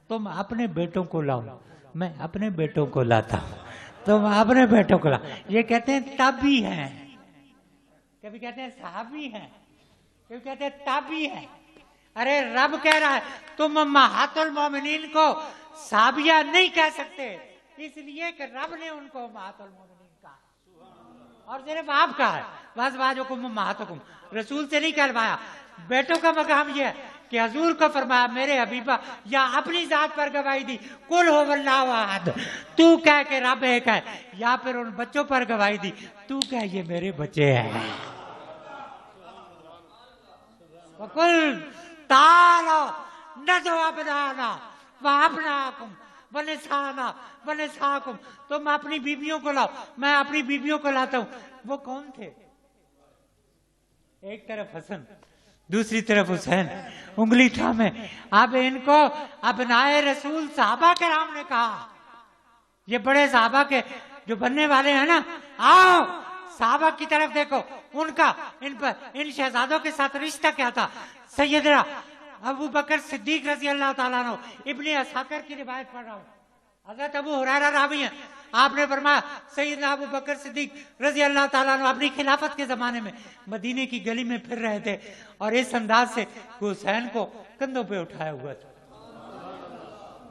تم اپنے بیٹوں کو لاؤ، میں اپنے بیٹوں کو لاتا ہوں، تم اپنے بیٹوں کو لاؤ۔ یہ کہتے ہیں تابعی ہیں، کبھی کہتے ہیں صحابی ہیں، کبھی کہتے ہیں تابعی ہیں۔ ارے رب کہہ رہا ہے تم امہات المومنین کو صحابیہ نہیں کہہ سکتے، اس لیے کہ رب نے ان کو امہات المومنین کہا اور صرف آپ کا ہے وازواجکم امہاتکم، رسول سے نہیں کہلوایا۔ بیٹوں کا مقام یہ ہے کہ حضور کو فرمایا میرے حبیبہ یا اپنی ذات پر گواہی دی قل هو اللہ احد، تو کہہ کہ رب ایک ہے، یا پھر ان بچوں پر گواہی دی تو کہہ یہ میرے بچے ہیں۔ وَقُلْ تعالوا ندعو ابناءنا وابناءکم ونساءنا ونساءکم، تم اپنی بیویوں کو لاؤ، میں اپنی بیویوں کو لاتا ہوں۔ وہ کون تھے؟ ایک طرف حسن دوسری طرف حسین، انگلی تھامے۔ اب ان کو ابنائے رسول صحابہ کرام نے کہا، یہ بڑے صحابہ کے جو بننے والے ہیں نا، آؤ صحابہ کی طرف دیکھو، ان کا ان شہزادوں کے ساتھ رشتہ کیا تھا۔ سیدنا ابو بکر صدیق رضی اللہ تعالیٰ عنہ، ابن اساکر کی روایت پڑھ رہا ہوں، حضرت ابو ہریرہ راوی ہیں، آپ نے فرمایا سیدنا ابو بکر صدیق رضی اللہ تعالیٰ عنہ اپنی خلافت کے زمانے میں مدینے کی گلی میں پھر رہے تھے اور اس انداز سے حسین کو کندھوں پہ اٹھایا ہوا تھا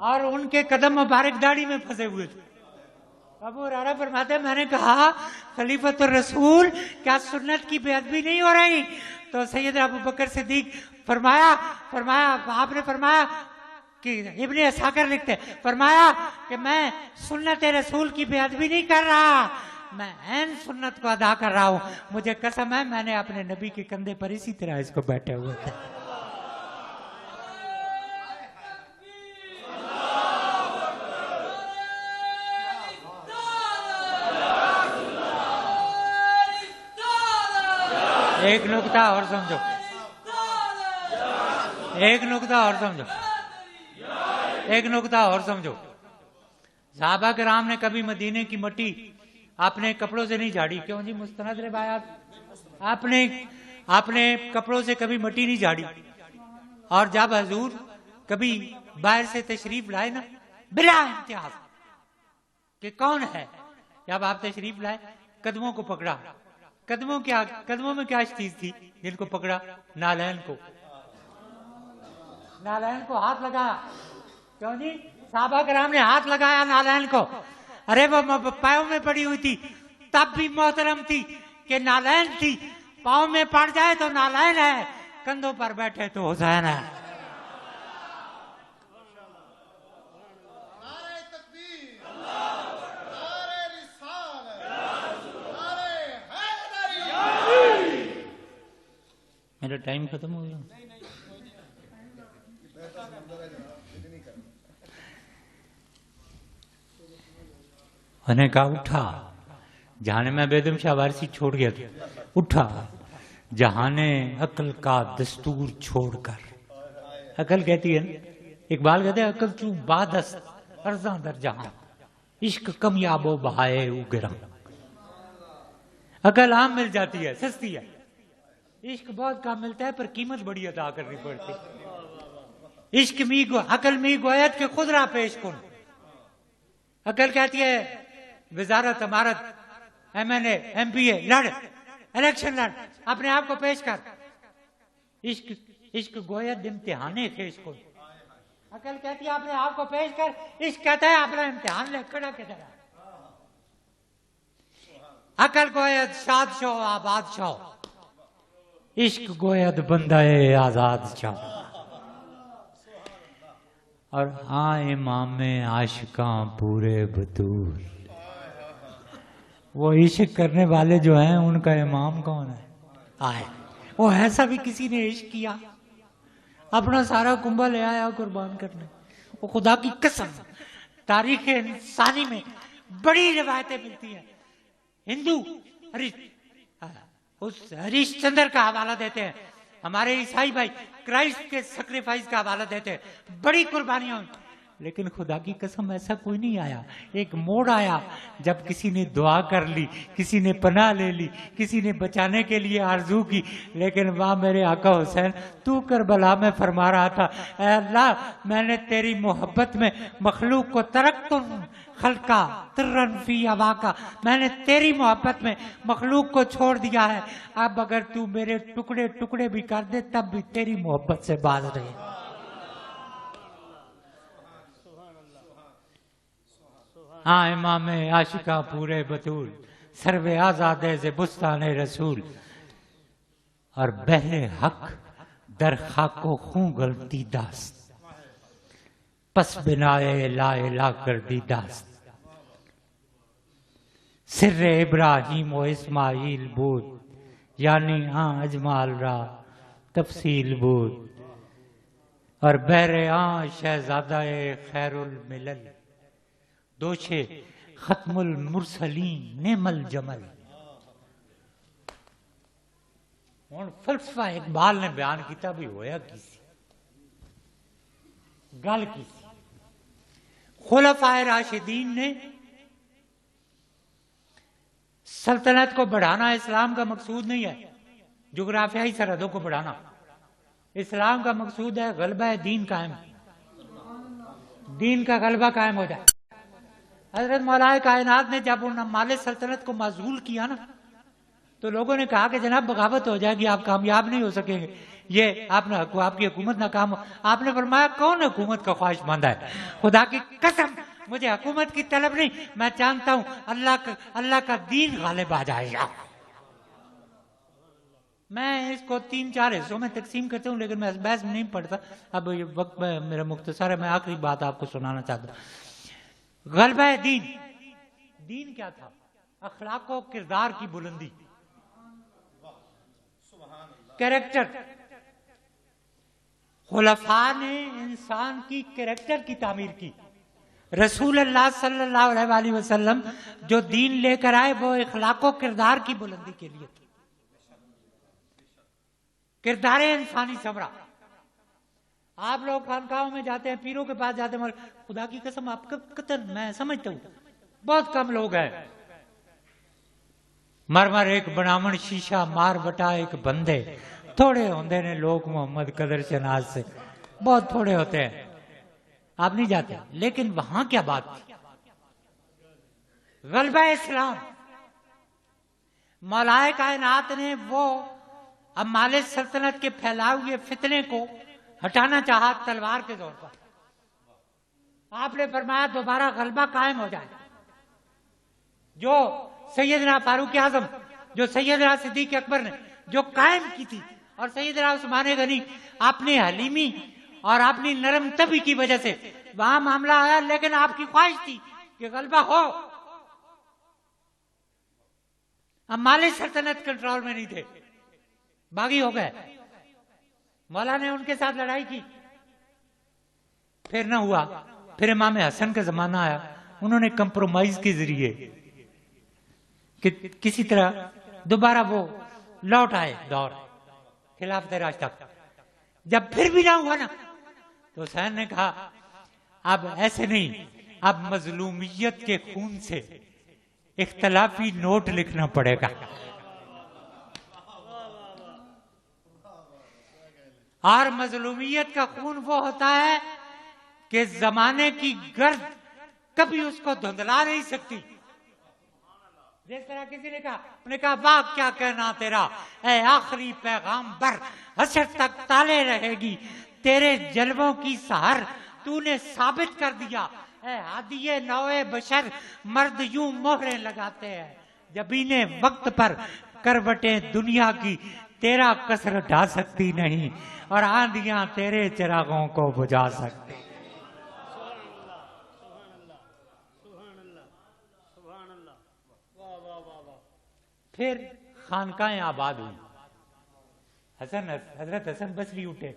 اور ان کے قدم مبارک داڑھی میں پھنسے ہوئے تھے۔ ابو ہریرہ فرماتے ہیں میں نے کہا خلیفۃ الرسول کیا سنت کی بے ادبی نہیں ہو رہی؟ تو سیدنا ابو بکر صدیق فرمایا آپ نے فرمایا کہ ابن اساکر لکھتے فرمایا کہ میں سنت رسول کی بے ادبی نہیں کر رہا، میں عین سنت کو ادا کر رہا ہوں، مجھے قسم ہے میں نے اپنے نبی کے کندھے پر اسی طرح اس کو بیٹھے ہوئے تھے۔ ایک نکتہ اور سمجھو، ایک نکتہ اور سمجھو، صحابہ کرام نے کبھی مدینے کی مٹی آپ نے کپڑوں سے نہیں جھاڑی. کیوں جی؟ مستند روایات. آپ نے کپڑوں سے کبھی مٹی نہیں جھاڑی. اور جب حضور کبھی باہر سے تشریف لائے نا بلا امتیاز کہ کون ہے، جب آپ تشریف لائے قدموں کو پکڑا. قدموں میں کیا چیز تھی جن کو پکڑا؟ نالین کو ہاتھ لگایا. کیوں جی؟ صحابہ کرام نے ہاتھ لگایا نالین کو. ارے وہ پاؤں میں پڑی ہوئی تھی تب بھی محترم تھی کہ نالین تھی. پاؤں میں پڑ جائے تو نالین ہے، کندھوں پر بیٹھے تو حسین ہے. میرا ٹائم ختم ہو گیا. انہیں کہا اٹھا. جہاں میں بیدم شاہ وارسی چھوڑ گیا تھا. اٹھا جہان عقل کا دستور چھوڑ کر. عقل کہتی ہے نا، اقبال کہتے ہیں عقل تو بادست ارزاں در جہاں، عشق کمیاب و بہائے او گراں. عقل عام مل جاتی ہے، سستی ہے. عشق بہت کم ملتا ہے پر قیمت بڑی ادا کرنی پڑتی. عشق عقل می گوید کہ خود را پیش کن. عقل کہتی ہے وزارت امارت MNA MPA لڑ، الیکشن لڑ، اپنے آپ کو پیش کر. عشق گوید امتحانے خیش کن. عقل کہتی ہے اپنے آپ کو پیش کر. عشق کہتا ہے اپنا امتحان لے کھڑا کے طرح. عقل گوید شاد شو آباد شو، عشق گوید بندہ آزاد شو. اور امام عاشقاں پورے بطول. وہ عشق کرنے والے جو ہیں ان کا امام کون ہے؟ وہ ایسا بھی کسی نے عشق کیا اپنا سارا کنبہ لے آیا قربان کرنے. وہ خدا کی قسم تاریخ انسانی میں بڑی روایتیں ملتی ہیں. ہندو ہریش چندر کا حوالہ دیتے ہیں، ہمارے عیسائی بھائی کرائسٹ کے سیکریفائس کا حوالہ دیتے ہیں، بڑی قربانیاں. لیکن خدا کی قسم ایسا کوئی نہیں آیا. ایک موڑ آیا جب کسی نے دعا کر لی، کسی نے پناہ لے لی، کسی نے بچانے کے لیے آرزو کی. لیکن وہاں میرے آقا حسین تو کربلا میں فرما رہا تھا اے اللہ میں نے تیری محبت میں مخلوق کو ترکتم خلقا ترن فی ہواکا، میں نے تیری محبت میں مخلوق کو چھوڑ دیا ہے. اب اگر تو میرے ٹکڑے ٹکڑے بھی کر دے تب بھی تیری محبت سے باز رہے. امام عاشقاں پورے بطول، سرو آزاد ز بستان رسول. اور بہر حق در خاک و خون غلطی داست، پس بنائے لا الہ کردی داست. سر ابراہیم و اسماعیل بود، یعنی اجمال را تفصیل بود. اور بہر شہزادہ خیر الملل، دوشے ختم المرسلین نعم الجمل. اور فلسفہ اقبال نے بیان کیتا بھی ہویا کسی گل کسی. خلفائے راشدین نے سلطنت کو بڑھانا اسلام کا مقصود نہیں ہے، جغرافیائی سرحدوں کو بڑھانا. اسلام کا مقصود ہے غلبہ دین قائم، دین کا غلبہ قائم ہو جائے. حضرت مولا کائنات نے جب ان مال سلطنت کو معزول کیا نا تو لوگوں نے کہا کہ جناب بغاوت ہو جائے گی، آپ کامیاب نہیں ہو سکیں گے، یہ آپ کی حکومت ناکام ہو. آپ نے فرمایا کون حکومت کا خواہش مند ہے؟ خدا کی قسم مجھے حکومت کی طلب نہیں، میں جانتا ہوں اللہ کا دین غالب آ جائے گا. میں اس کو 3-4 حصوں میں تقسیم کرتا ہوں لیکن میں اس بحث میں نہیں پڑھتا. اب یہ وقت میرا مختصر ہے، میں آخری بات آپ کو سنانا چاہتا ہوں. غلبہ دین کیا تھا؟ اخلاق و کردار کی بلندی، کریکٹر. خلفاء نے انسان کی کریکٹر کی تعمیر کی. رسول اللہ صلی اللہ علیہ وآلہ وسلم جو دین لے کر آئے وہ اخلاق و کردار کی بلندی کے لیے تھے. کردار انسانی سمرا. آپ لوگ خانقاہوں میں جاتے ہیں، پیروں کے پاس جاتے ہیں، خدا کی قسم آپ کا قطر میں سمجھتا ہوں بہت کم لوگ ہیں مر مر ایک بناون شیشہ مار بٹا ایک بندے. تھوڑے ہوندے نے لوگ محمد قدر شناز سے، بہت تھوڑے ہوتے ہیں، آپ نہیں جاتے. لیکن وہاں کیا بات تھی؟ غلبہ اسلام. مولائے کائنات نے وہ امال سلطنت کے پھیلائے ہوئے فتنے کو ہٹانا چاہا تلوار کے زور پر. آپ نے فرمایا دوبارہ غلبہ قائم ہو جائے. جو سیدنا فاروق اعظم، جو سیدنا صدیق اکبر نے جو قائم کی تھی، اور سیدنا عثمان غنی اپنی حلیمی اور اپنی نرم طبی کی وجہ سے وہاں معاملہ آیا، لیکن آپ کی خواہش تھی کہ غلبہ ہو. امال سلطنت کنٹرول میں نہیں تھے، باغی ہو گئے. مولا نے ان کے ساتھ لڑائی کی، پھر نہ ہوا. پھر امام حسن کا زمانہ آیا، انہوں نے کمپرومائز کے ذریعے کہ کسی طرح دوبارہ وہ لوٹ آئے دور خلافت راشدہ. جب پھر بھی نہ ہوا نا، تو حسین نے کہا اب ایسے نہیں، اب مظلومیت کے خون سے اختلافی نوٹ لکھنا پڑے گا. اور مظلومیت کا خون وہ ہوتا ہے کہ زمانے کی گرد کبھی اس کو دھندلا نہیں سکتی. جس طرح کسی نے کہا واہ کیا کہنا تیرا اے آخری پیغامبر، حشر تک تالے رہے گی تیرے جلووں کی سحر، تو نے ثابت کر دیا اے ہادی نوع بشر. مرد یوں مہریں لگاتے ہیں جبین وقت پر، کروٹیں دنیا کی تیرا کسر ڈھا سکتی نہیں، اور آندیاں تیرے چراغوں کو بجھا سکتی. پھر خانقاہیں آباد ہوئی. حضرت حسن بصری اٹھے،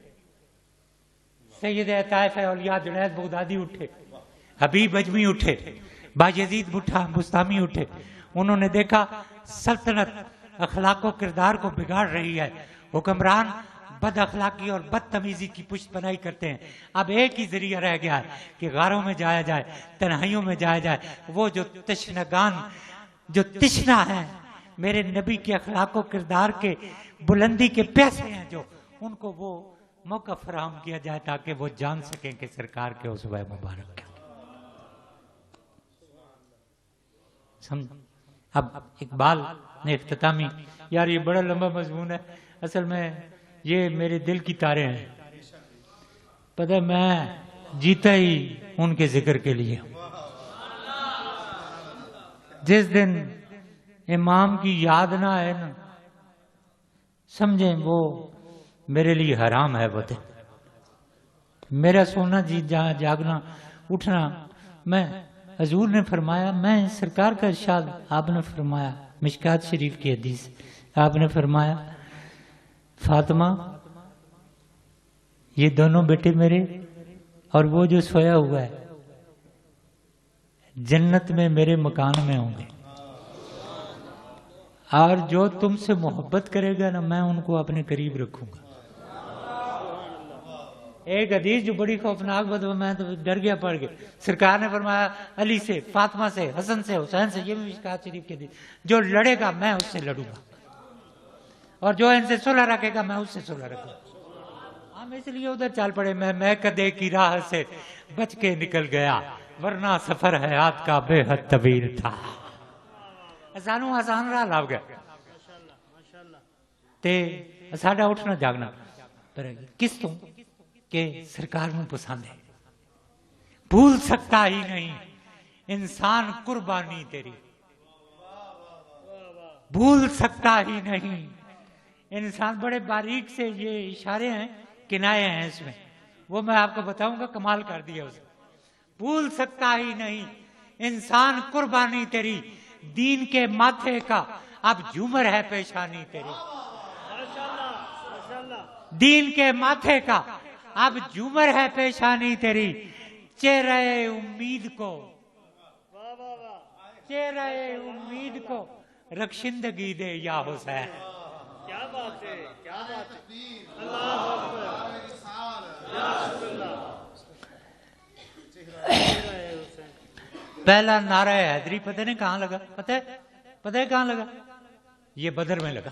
سید طائف اولیاء جنید بغدادی اٹھے، حبیب اجمی اٹھے، بایزید بستامی اٹھے. انہوں نے دیکھا سلطنت اخلاق و کردار کو بگاڑ رہی ہے، حکمران بد اخلاقی اور بدتمیزی کی پشت پناہی کرتے ہیں. اب ایک ہی ذریعہ رہ گیا ہے کہ غاروں میں جایا جائے، تنہائیوں میں جایا جائے. وہ جو تشنگان، جو تشنا ہے میرے نبی کے اخلاق و کردار کے بلندی کے پیاسے ہیں، جو ان کو وہ موقع فراہم کیا جائے تاکہ وہ جان سکیں کہ سرکار کے اسوہ مبارک کیا. اب اقبال نے اختتامی، یار یہ بڑا لمبا مضمون ہے، اصل میں یہ میرے دل کی تاریں ہیں. پتہ ہے میں جیتا ہی ان کے ذکر کے لیے. جس دن امام کی یاد نہ آئے نا، سمجھیں وہ میرے لیے حرام ہے. وہ دن میرا سونا جی جاگنا اٹھنا. میں حضور نے فرمایا، میں سرکار کا ارشاد آپ نے فرمایا، مشکات شریف کی حدیث، آپ نے فرمایا فاطمہ یہ دونوں بیٹے میرے اور وہ جو سویا ہوا ہے جنت میں میرے مکان میں ہوں گے، اور جو تم سے محبت کرے گا نا میں ان کو اپنے قریب رکھوں گا. ایک حدیث جو بڑی خوفناک بدو، میں تو ڈر گیا پڑھ کے. سرکار نے فرمایا علی سے، فاطمہ سے، حسن سے، حسین سے، یہ بھی مشکات شریف کی حدیث، جو لڑے گا میں اس سے لڑوں گا، اور جو ان سے صلح رکھے گا میں اس سے صلح رکھوں گا. ہم اس لیے ادھر چل پڑے. میں کدے کی راہ سے بچ کے نکل گیا، ورنہ سفر حیات کا بے حد طویل تھا. سانو آسان راہ لاؤ گیا تے ساڈا اٹھنا جاگنا کس تو کہ سرکار میں پسند ہے. بھول سکتا ہی نہیں انسان قربانی تیری، بھول سکتا ہی نہیں انسان. بڑے باریک سے یہ اشارے ہیں، کنائے ہیں اس میں، وہ میں آپ کو بتاؤں گا، کمال کر دیا اسے. بھول سکتا ہی نہیں انسان قربانی تیری، دین کے ماتھے کا اب جھومر ہے پیشانی تیری. دین کے ماتھے کا اب جھومر ہے پیشانی تیری. چہرے امید کو، چہرے امید کو رخشندگی دے یا حسین. کیا بات ہے، کیا بات ہے، اللہ اکبر. پہلا نعرہ حیدری پتہ نہیں کہاں لگا، پتہ ہے کہاں لگا؟ یہ بدر میں لگا.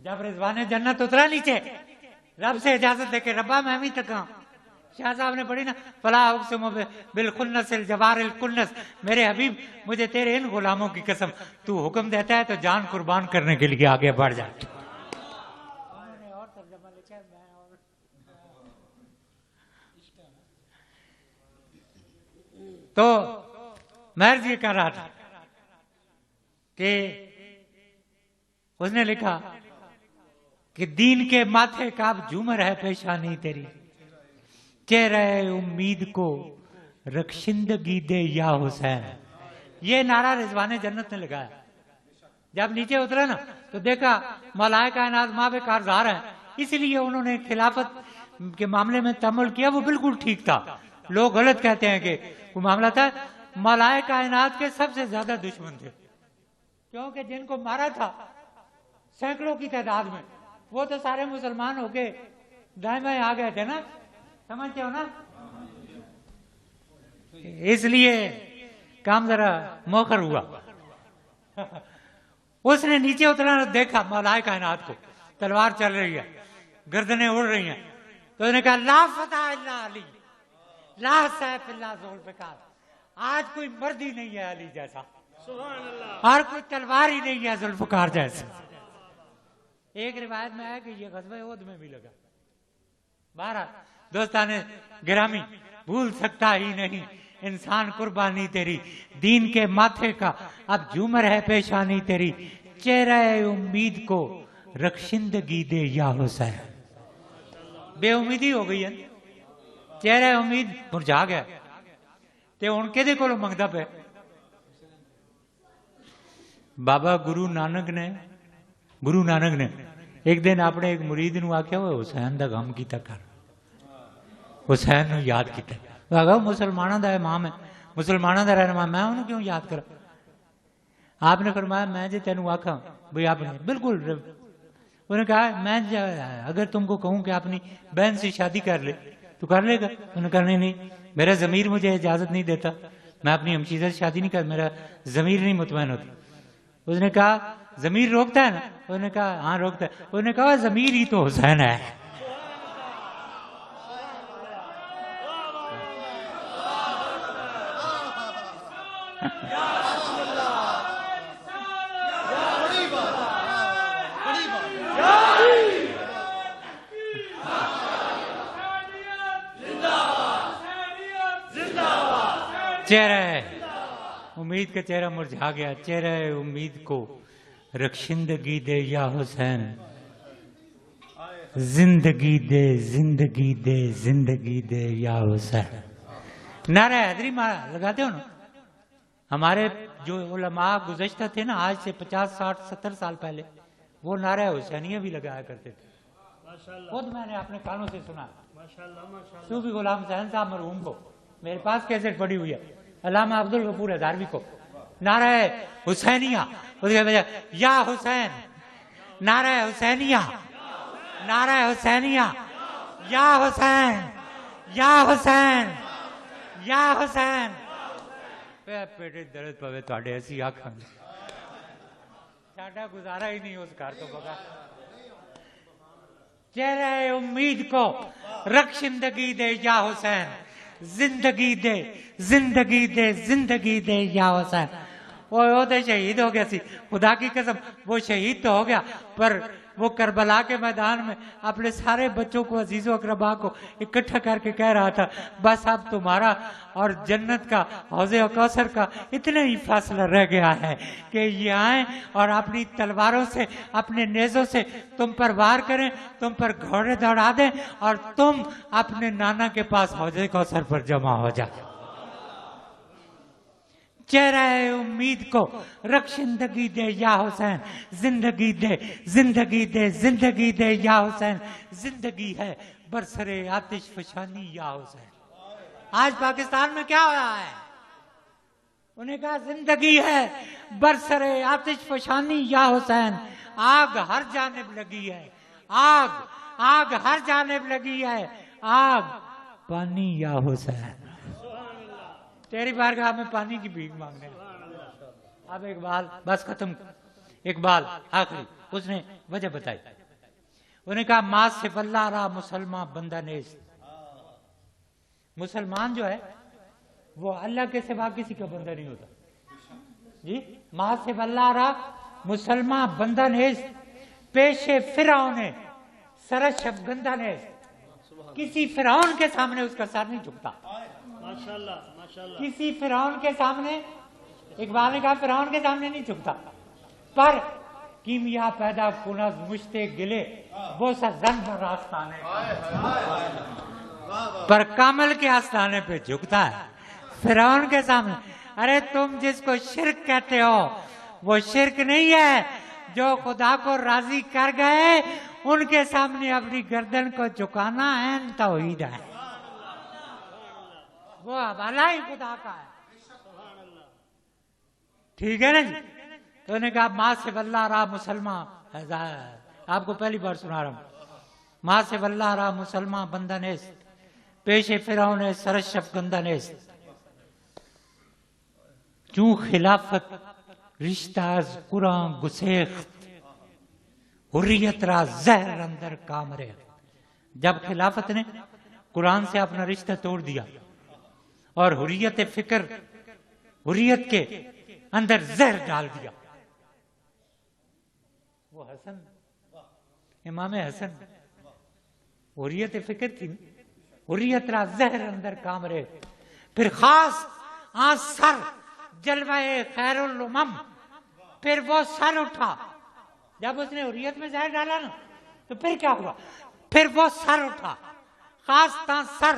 جب رضوان جنت اترا نیچے رب سے اجازت دے کے ربا میں بھی تک ہوں. شاہ صاحب نے پڑھی نا فلا اقسم بالخنس الجوار الکنس، میرے حبیب مجھے تیرے ان غلاموں کی قسم، تو حکم دیتا ہے تو جان قربان کرنے کے لیے آگے بڑھ جا. تو محض یہ کہہ رہا تھا کہ اس نے لکھا کہ دین کے ماتھے کا اب جھومر ہے پیشانی تیری، چہرہ امید کو رخشندگی دے یا حسین. یہ نعرہ رضوان جنت نے لگایا. جب نیچے اترا نا تو دیکھا مولائے کائنات ماں کارزار ہیں، اس لیے انہوں نے خلافت کے معاملے میں تعامل کیا، وہ بالکل ٹھیک تھا. لوگ غلط کہتے ہیں کہ وہ معاملہ تھا. مولائے کائنات کے سب سے زیادہ دشمن تھے، کیونکہ جن کو مارا تھا سینکڑوں کی تعداد میں، وہ تو سارے مسلمان ہو کے دائیں بائیں آ گئے تھے نا، سمجھتے ہو نا. اس لیے کام ذرا موخر ہوا. اس نے نیچے اترا دیکھا مولائے کائنات کو، تلوار چل رہی ہے، گردنیں اڑ رہی ہیں، تو اس نے کہا لا فتح الا علی، لا سیف الا ذوالفقار. آج کوئی مرد ہی نہیں ہے علی جیسا، سبحان اللہ. اور کوئی تلوار ہی نہیں ہے ذوالفقار جیسا. ایک روایت میں ہے کہ یہ غزوہ احد میں بھی لگا. بہرحال دوستان گرامی، بھول سکتا ہی نہیں انسان قربانی تیری، دین کے ماتھے کا اب جھومر ہے پیشانی تیری، چہرہ امید کو رخشندگی دے یا حسین. بے امیدی ہو گئی ہے، چہرہ امید مرجھا گیا. تے ان کے دے کولو منگدا پے. بابا گرو نانک نے ایک دن اپنے ایک مرید نو آکھیا ہوئے حسین دا غم کیتا کر، حسین نو یاد کیتا. آگا مسلمانوں دا امام ہے، مسلمانوں دا رہنما، میں انہوں کیوں یاد کرا؟ آپ نے فرمایا میں جی تینوں آکھا بھئی آپ نے بالکل. انہوں نے کہا میں اگر تم کو کہوں کہ اپنی بہن سے شادی کر لے تو کر لے گا؟ انہوں نے کہا نہیں، میرا ضمیر مجھے اجازت نہیں دیتا، میں اپنی ہمشیرہ سے شادی نہیں کر، میرا ضمیر نہیں مطمئن ہوتا. اس نے کہا ضمیر روکتا ہے نا؟ انہوں نے کہا ہاں روکتا ہے. انہوں نے کہا ضمیر ہی تو حسین ہے. چہرہ امید کا چہرہ مرجھا گیا. چہرہ امید کو رخشندگی دے یا حسین، زندگی دے زندگی دے زندگی دے یا حسین. نعرہ حیدری لگاتے ہو نا. ہمارے جو علماء گزشتہ تھے نا، آج سے 50 60 70 سال پہلے، وہ نعرہ حسینیہ بھی لگایا کرتے تھے. خود میں نے اپنے کانوں سے سنا. صوفی غلام حسین صاحب مرحوم کو، میرے پاس کیسٹ پڑی ہوئی ہے، علامہ عبدالغفور ہزاروی کو، نعرہ حسینیہ، اس کے بجائے یا حسین، نعرہ حسینیہ، نعرہ حسینیہ، یا حسین، یا حسین، یا حسین. پیٹے درد پوے تھوڑے ایسی آنکھاں ساڈا گزارا ہی نہیں اس گھر تو بغیر. چہرہ امید کو رخشندگی دے یا حسین، زندگی دے زندگی دے زندگی دے یا حسین. وہ تو شہید ہو گیا سی، خدا کی قسم وہ شہید تو ہو گیا، پر وہ کربلا کے میدان میں اپنے سارے بچوں کو، عزیز و اقربا کو اکٹھا کر کے کہہ رہا تھا بس اب تمہارا اور جنت کا، حوض کوثر کا اتنا ہی فاصلہ رہ گیا ہے کہ یہ آئیں اور اپنی تلواروں سے، اپنے نیزوں سے تم پر وار کریں، تم پر گھوڑے دوڑا دیں اور تم اپنے نانا کے پاس حوض کوثر پر جمع ہو جائے. چہرہ امید کو رخشندگی دے یا حسین، زندگی دے زندگی دے زندگی دے یا حسین. زندگی ہے برسر آتش فشانی یا حسین. آج پاکستان میں کیا ہو رہا ہے؟ انہیں کہا زندگی ہے برسر آتش فشانی یا حسین. آگ ہر جانب لگی ہے، آگ آگ ہر جانب لگی ہے، آگ پانی یا حسین. تیری بارگاہ میں پانی کی بھیک مانگنے. اب اقبال بس ختم اقبال آخری اس نے وجہ بتائی، انہوں نے کہا ما صف اللہ را مسلمان بندہ نیست، مسلمان جو ہے وہ اللہ کے سوا کسی کا بندہ نہیں ہوتا جی. ما صف اللہ را مسلمان بندہ نیست پیش فرعون سرش افگندہ نیست، کسی فرعون کے سامنے اس کا سر نہیں جھکتا. ماشاءاللہ ماشاءاللہ. کسی فرعون کے سامنے، اقبال نے کہا فرعون کے سامنے نہیں جھکتا، پر کیمیا پیدا کنز مشتے گلے وہ سا زن پر آستانے پر کامل کے آستانے پہ جھکتا ہے فرعون کے سامنے. ارے تم جس کو شرک کہتے ہو وہ شرک نہیں ہے، جو خدا کو راضی کر گئے ان کے سامنے اپنی گردن کو جھکانا ہے توحید ہے، وہ حوالہ ہی خدا کا ہے. ٹھیک ہے نا جی. تو نے کہا ما صف اللہ را مسلمان، آپ کو پہلی بار سنا رہا ہوں، ما صف اللہ را مسلمان بندہ نیست پیش فرعون سرش افگندہ نیست، چون خلافت رشتہ از قرآن گسیخت حریت را زہر اندر کامرے. جب خلافت نے قرآن سے اپنا رشتہ توڑ دیا اور حریت فکر، حریت کے اندر زہر ڈال دیا. وہ حسن، امام حسن حریت فکر تھی، حریت را زہر اندر کامرے. پھر خاص آن سر جلوہ خیر الامم، پھر وہ سر اٹھا. جب اس نے حریت میں زہر ڈالا نا تو پھر کیا ہوا؟ پھر وہ سر اٹھا، خاص تا سر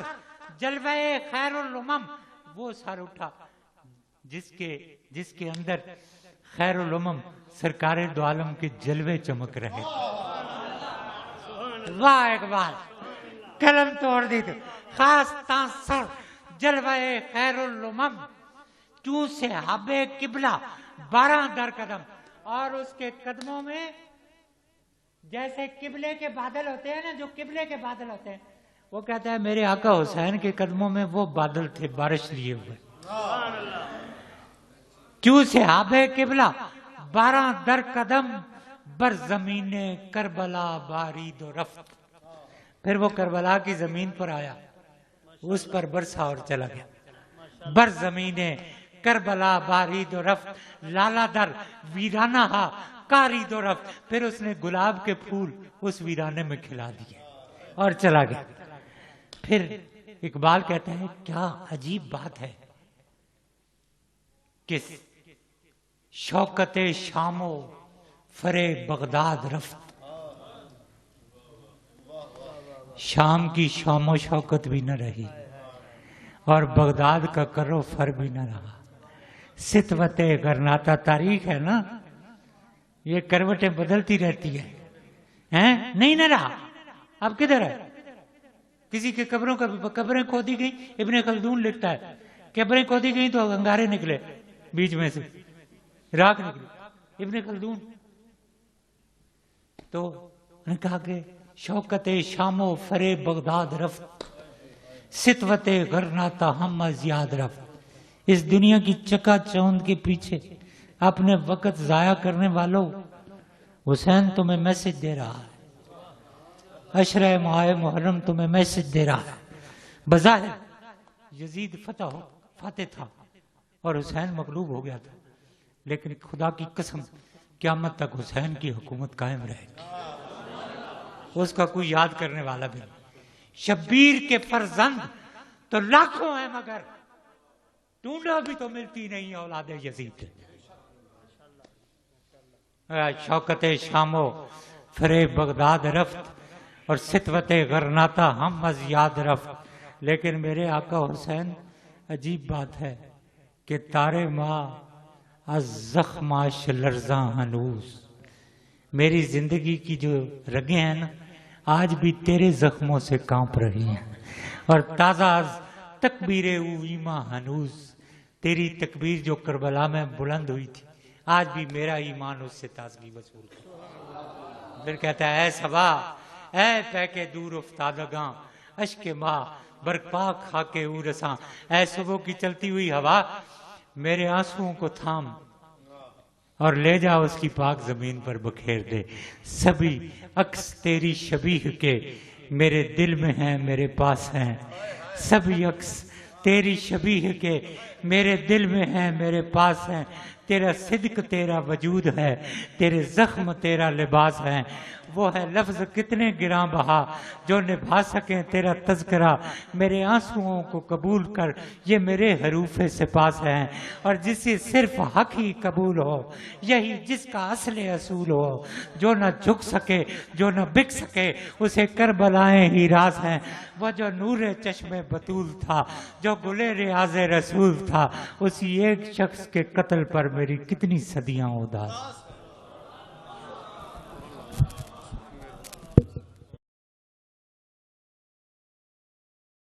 جلوہ خیر الامم، وہ سر اٹھا جس کے اندر خیر الامم سرکار دو عالم کے جلوے چمک رہے. واہ اقبال، قلم توڑ دی تو خاص تا سر جلوہ خیر الامم چون سے حب قبلہ 12 در قدم، اور اس کے قدموں میں جیسے قبلے کے بادل ہوتے ہیں نا، جو قبلے کے بادل ہوتے ہیں، وہ کہتا ہے میرے آقا حسین کے قدموں میں وہ بادل تھے بارش لیے ہوئے. چون سے حب قبلہ 12 در قدم بر زمین کربلا بارید و رفت. پھر وہ کربلا کی زمین پر آیا، اس پر برسا اور چلا گیا. بر زمین کربلا بارید و رفت لالا در ویرانہ کارید و رفت. پھر اس نے گلاب کے پھول اس ویرانے میں کھلا دیے اور چلا گیا. پھر اقبال کہتا ہے کیا عجیب بات ہے کہ شوکت شام و فرے بغداد رفت. شام کی شام و شوکت بھی نہ رہی اور بغداد کا کرو فر بھی نہ رہا. ستوت گرناتا تاریخ ہے نا، یہ کروٹیں بدلتی رہتی ہے، نہیں نہ رہا. اب کدھر ہے؟ کسی کے قبروں کا قبریں کھودی گئی، ابن خلدون لکھتا ہے قبریں کھودی گئی تو انگارے نکلے بیچ میں سے، راکھ نکلی. ابن خلدون تو نے کہا کہ شوکت شام و فرے بغداد رفت، ستوت غرناتا ہم از یاد رفت. اس دنیا کی چکا چوند کے پیچھے اپنے وقت ضائع کرنے والوں، حسین تمہیں میسج دے رہا ہے، عشرہ ماہ محرم تمہیں میسج دے رہا ہے. بظاہر یزید فاتح تھا اور حسین مغلوب ہو گیا تھا، لیکن خدا کی قسم قیامت تک حسین کی حکومت قائم رہے گی، اس کا کوئی یاد کرنے والا بھی نہیں. شبیر کے فرزند تو لاکھوں ہیں مگر ڈھونڈا بھی تو ملتی نہیں اولاد یزید. شوکت شام و فرے بغداد رفت اور ستوت غرناتا ہم از یاد رفت. لیکن میرے آقا حسین عجیب بات ہے کہ تارے ماں از زخماش لرزاں ہنوز، میری زندگی کی جو رگیں ہیں نا آج بھی تیرے زخموں سے کانپ رہی ہیں، اور تازہ از تکبیر او ایمان ہنوز، تیری تکبیر جو کربلا میں بلند ہوئی تھی آج بھی میرا ایمان اس سے تازگی وصول کرتا. پھر کہتا ہے اے صبا، اے پیکے دور افتادگاں، اشک ماں برپاک خاکے او رساں. اے صبح کی چلتی ہوئی ہوا، میرے آنسوؤں کو تھام، اور لے جا اس کی پاک زمین پر بکھیر دے۔ سبھی عکس تیری شبیہ کے میرے دل میں ہیں، میرے پاس ہیں، سبھی عکس تیری شبیہ کے میرے دل میں ہیں، میرے پاس ہیں۔ تیرا صدق تیرا وجود ہے، تیرے زخم تیرا لباس ہے۔ وہ ہے لفظ کتنے گراں بہا جو نبھا سکیں تیرا تذکرہ، میرے آنسوؤں کو قبول کر یہ میرے حروف سپاس ہیں۔ اور جسے صرف حق ہی قبول ہو، یہی جس کا اصل اصول ہو، جو نہ جھک سکے جو نہ بک سکے اسے کربلائیں ہی راز ہیں۔ وہ جو نور چشم بطول تھا، جو گلے ریاض رسول تھا، اسی ایک شخص کے قتل پر میری کتنی صدیاں اداس۔